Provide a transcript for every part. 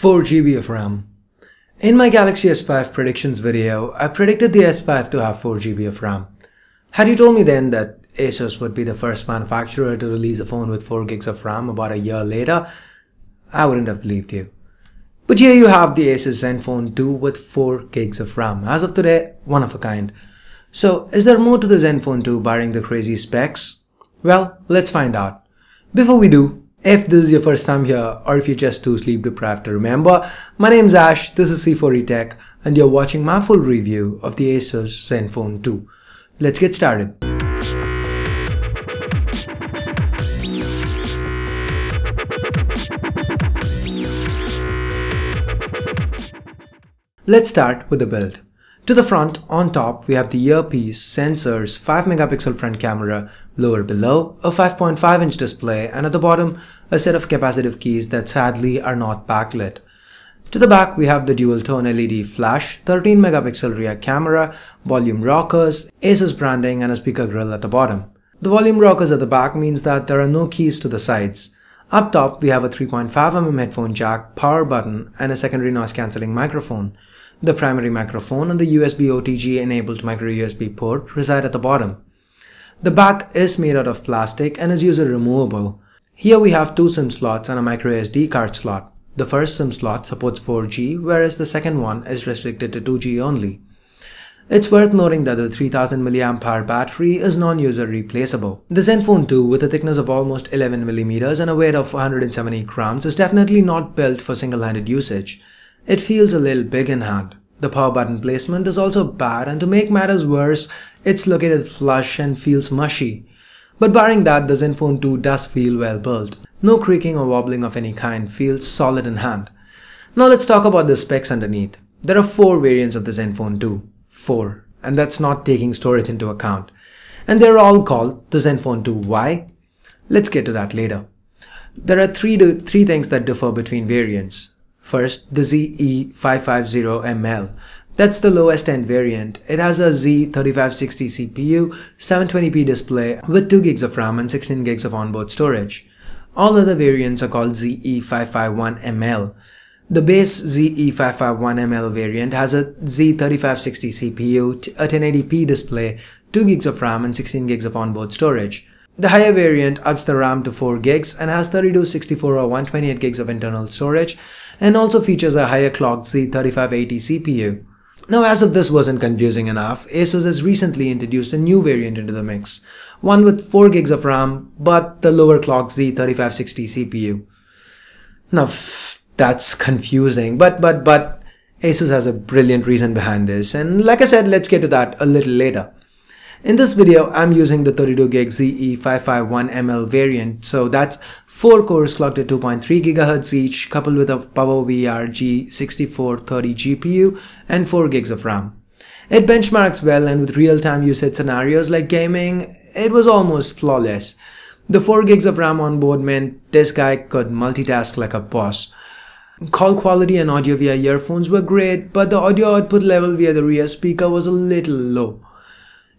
4 GB of RAM. In my Galaxy S5 predictions video, I predicted the S5 to have 4 GB of RAM. Had you told me then that ASUS would be the first manufacturer to release a phone with 4 gigs of RAM about a year later, I wouldn't have believed you. But here you have the ASUS Zenfone 2 with 4 gigs of RAM. As of today, one of a kind. So, is there more to the Zenfone 2 barring the crazy specs? Well, let's find out. Before we do, if this is your first time here or if you're just too sleep deprived to remember, my name's Ash, this is C4E Tech, and you're watching my full review of the ASUS Zenfone 2. Let's get started. Let's start with the build. To the front, on top, we have the earpiece, sensors, 5-megapixel front camera, lower below, a 5.5-inch display, and at the bottom, a set of capacitive keys that sadly are not backlit. To the back, we have the dual-tone LED flash, 13-megapixel rear camera, volume rockers, ASUS branding, and a speaker grill at the bottom. The volume rockers at the back means that there are no keys to the sides. Up top, we have a 3.5mm headphone jack, power button, and a secondary noise-cancelling microphone. The primary microphone and the USB OTG enabled micro USB port reside at the bottom. The back is made out of plastic and is user removable. Here we have 2 SIM slots and a micro SD card slot. The first SIM slot supports 4G, whereas the second one is restricted to 2G only. It's worth noting that the 3000 mAh battery is non-user replaceable. The Zenfone 2 with a thickness of almost 11mm and a weight of 170 grams is definitely not built for single-handed usage. It feels a little big in hand. The power button placement is also bad, and to make matters worse, it's located flush and feels mushy. But barring that, the Zenfone 2 does feel well built. No creaking or wobbling of any kind, feels solid in hand. Now let's talk about the specs underneath. There are 4 variants of the Zenfone 2. 4. And that's not taking storage into account. And they're all called the Zenfone 2. Why? Let's get to that later. There are three things that differ between variants. First, the ZE550ML. That's the lowest end variant. It has a Z3580 CPU, 720p display with 2 gigs of RAM and 16 gigs of onboard storage. All other variants are called ZE551ML. The base ZE551ML variant has a Z3560 CPU, a 1080p display, 2 gigs of RAM and 16 gigs of onboard storage. The higher variant ups the RAM to 4 gigs and has 32, 64 or 128 gigs of internal storage, and also features a higher clocked Z3580 CPU. Now, as if this wasn't confusing enough, ASUS has recently introduced a new variant into the mix, one with 4 gigs of RAM but the lower clocked Z3560 CPU. Now, that's confusing, but ASUS has a brilliant reason behind this, and like I said, let's get to that a little later. In this video, I'm using the 32GB ZE551ML variant, so that's 4 cores clocked at 2.3 GHz each, coupled with a PowerVR G6430 GPU and 4 gigs of RAM. It benchmarks well, and with real-time usage scenarios like gaming, it was almost flawless. The 4 gigs of RAM on board meant this guy could multitask like a boss. Call quality and audio via earphones were great, but the audio output level via the rear speaker was a little low.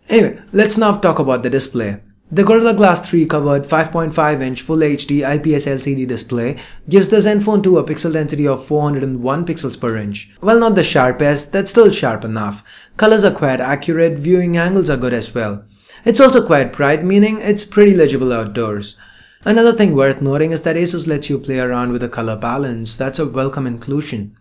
Anyway, let's now talk about the display. The Gorilla Glass 3 covered 5.5-inch Full HD IPS LCD display gives the Zenfone 2 a pixel density of 401 pixels per inch. While not the sharpest, that's still sharp enough. Colors are quite accurate, viewing angles are good as well. It's also quite bright, meaning it's pretty legible outdoors. Another thing worth noting is that ASUS lets you play around with the color balance. That's a welcome inclusion.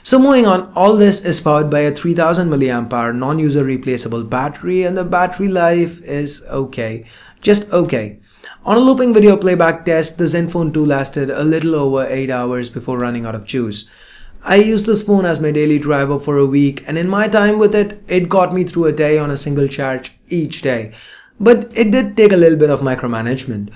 So moving on, all this is powered by a 3000 mAh non-user replaceable battery, and the battery life is okay. Just okay. On a looping video playback test, the Zenfone 2 lasted a little over 8 hours before running out of juice. I used this phone as my daily driver for a week, and in my time with it, it got me through a day on a single charge each day. But it did take a little bit of micromanagement.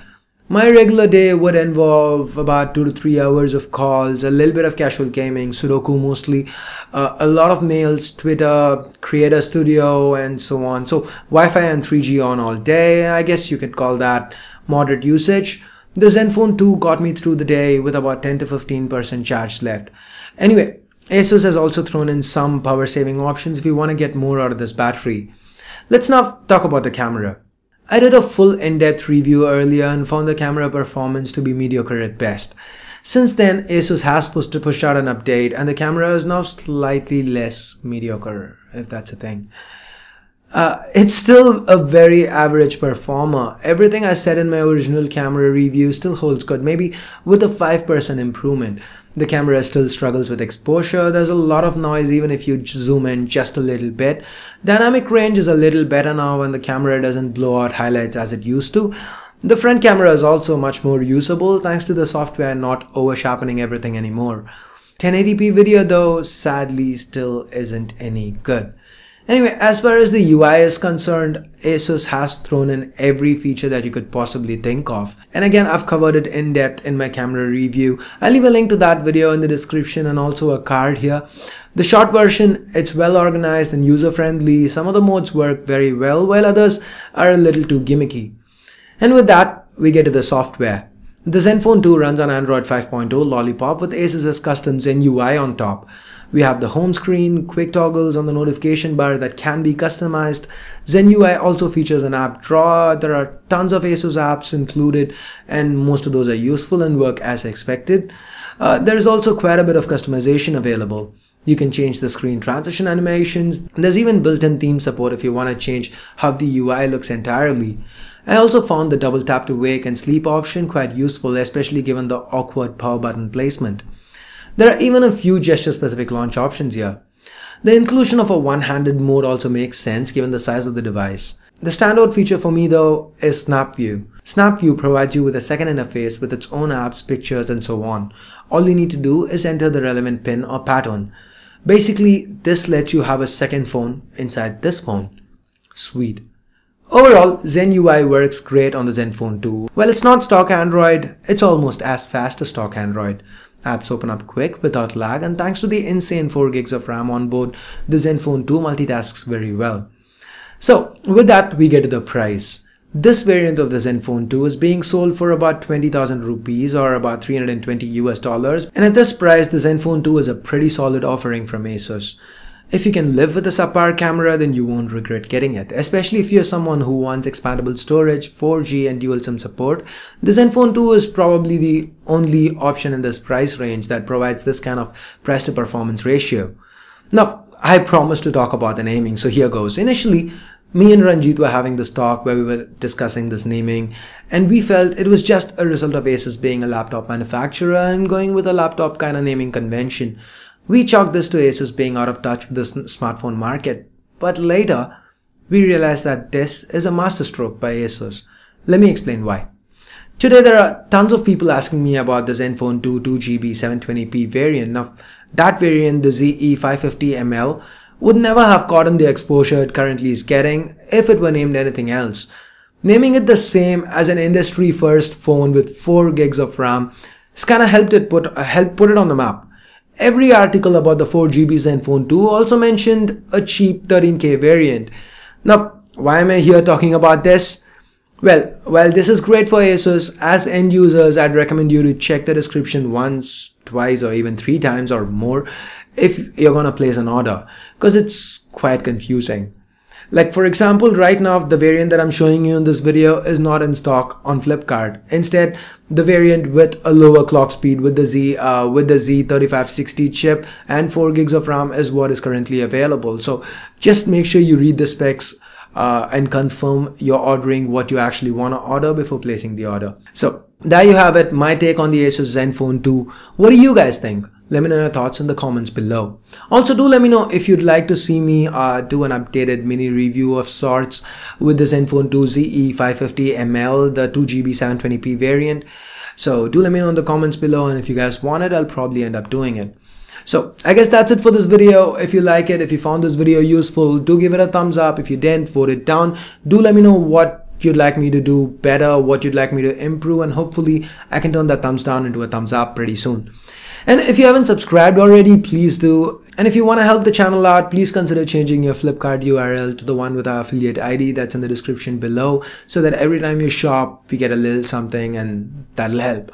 My regular day would involve about 2 to 3 hours of calls, a little bit of casual gaming, Sudoku mostly, a lot of mails, Twitter, Creator Studio, and so on. So Wi-Fi and 3G on all day, I guess you could call that moderate usage. The Zenfone 2 got me through the day with about 10 to 15% charge left. Anyway, ASUS has also thrown in some power saving options if you want to get more out of this battery. Let's now talk about the camera. I did a full in-depth review earlier and found the camera performance to be mediocre at best. Since then, ASUS has pushed out an update and the camera is now slightly less mediocre, if that's a thing. It's still a very average performer. Everything I said in my original camera review still holds good, maybe with a 5% improvement. The camera still struggles with exposure. There's a lot of noise even if you zoom in just a little bit. Dynamic range is a little better now when the camera doesn't blow out highlights as it used to. The front camera is also much more usable thanks to the software not over-sharpening everything anymore. 1080p video though sadly still isn't any good. Anyway, as far as the UI is concerned, ASUS has thrown in every feature that you could possibly think of. And again, I've covered it in depth in my camera review. I'll leave a link to that video in the description and also a card here. The short version, it's well organized and user-friendly. Some of the modes work very well, while others are a little too gimmicky. And with that, we get to the software. The Zenfone 2 runs on Android 5.0 Lollipop with ASUS's custom Zen UI on top. We have the home screen, quick toggles on the notification bar that can be customized. Zen UI also features an app drawer. There are tons of ASUS apps included and most of those are useful and work as expected. There is also quite a bit of customization available. You can change the screen transition animations. There's even built-in theme support if you want to change how the UI looks entirely. I also found the double tap to wake and sleep option quite useful, especially given the awkward power button placement. There are even a few gesture-specific launch options here. The inclusion of a one-handed mode also makes sense given the size of the device. The standout feature for me though is Snap View. Snap View provides you with a second interface with its own apps, pictures and so on. All you need to do is enter the relevant pin or pattern. Basically, this lets you have a second phone inside this phone. Sweet. Overall, Zen UI works great on the Zenfone 2. While it's not stock Android, it's almost as fast as stock Android. Apps open up quick without lag, and thanks to the insane 4 gigs of RAM on board, the Zenfone 2 multitasks very well. So with that, we get to the price. This variant of the Zenfone 2 is being sold for about 20,000 rupees or about $320 US, and at this price, the Zenfone 2 is a pretty solid offering from ASUS. If you can live with a subpar camera, then you won't regret getting it, especially if you're someone who wants expandable storage, 4G and dual SIM support. The Zenfone 2 is probably the only option in this price range that provides this kind of price to performance ratio. Now, I promised to talk about the naming, so here goes. Initially, me and Ranjit were having this talk where we were discussing this naming, and we felt it was just a result of ASUS being a laptop manufacturer and going with a laptop kind of naming convention. We chalked this to ASUS being out of touch with the smartphone market, but later we realized that this is a masterstroke by ASUS. Let me explain why. Today there are tons of people asking me about the Zenfone 2 2GB 720p variant. Now that variant, the ZE550ML, would never have gotten the exposure it currently is getting if it were named anything else. Naming it the same as an industry first phone with 4 gigs of RAM has kind of helped put it on the map. Every article about the 4GB Zenfone 2 also mentioned a cheap 13K variant. Now, why am I here talking about this? Well, while this is great for ASUS, as end users, I'd recommend you to check the description once, twice, or even 3 times or more if you're gonna place an order, because it's quite confusing. Like for example, right now the variant that I'm showing you in this video is not in stock on Flipkart. Instead, the variant with a lower clock speed with the Z3580 chip and 4 gigs of RAM is what is currently available. So just make sure you read the specs and confirm you're ordering what you actually want to order before placing the order. So there you have it, my take on the ASUS Zenfone 2. What do you guys think? Let me know your thoughts in the comments below. Also, do let me know if you'd like to see me do an updated mini review of sorts with the Zenfone 2 ZE550ML, the 2GB 720p variant. So do let me know in the comments below, and if you guys want it, I'll probably end up doing it. So I guess that's it for this video. If you like it, if you found this video useful, do give it a thumbs up. If you didn't, vote it down. Do let me know what you'd like me to do better, what you'd like me to improve, and hopefully I can turn that thumbs down into a thumbs up pretty soon. And if you haven't subscribed already, please do. And if you want to help the channel out, please consider changing your Flipkart URL to the one with our affiliate ID that's in the description below, so that every time you shop, we get a little something, and that'll help.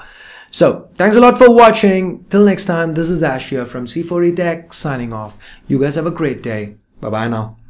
So thanks a lot for watching. Till next time, this is Ash here from C4E Tech signing off. You guys have a great day. Bye bye now.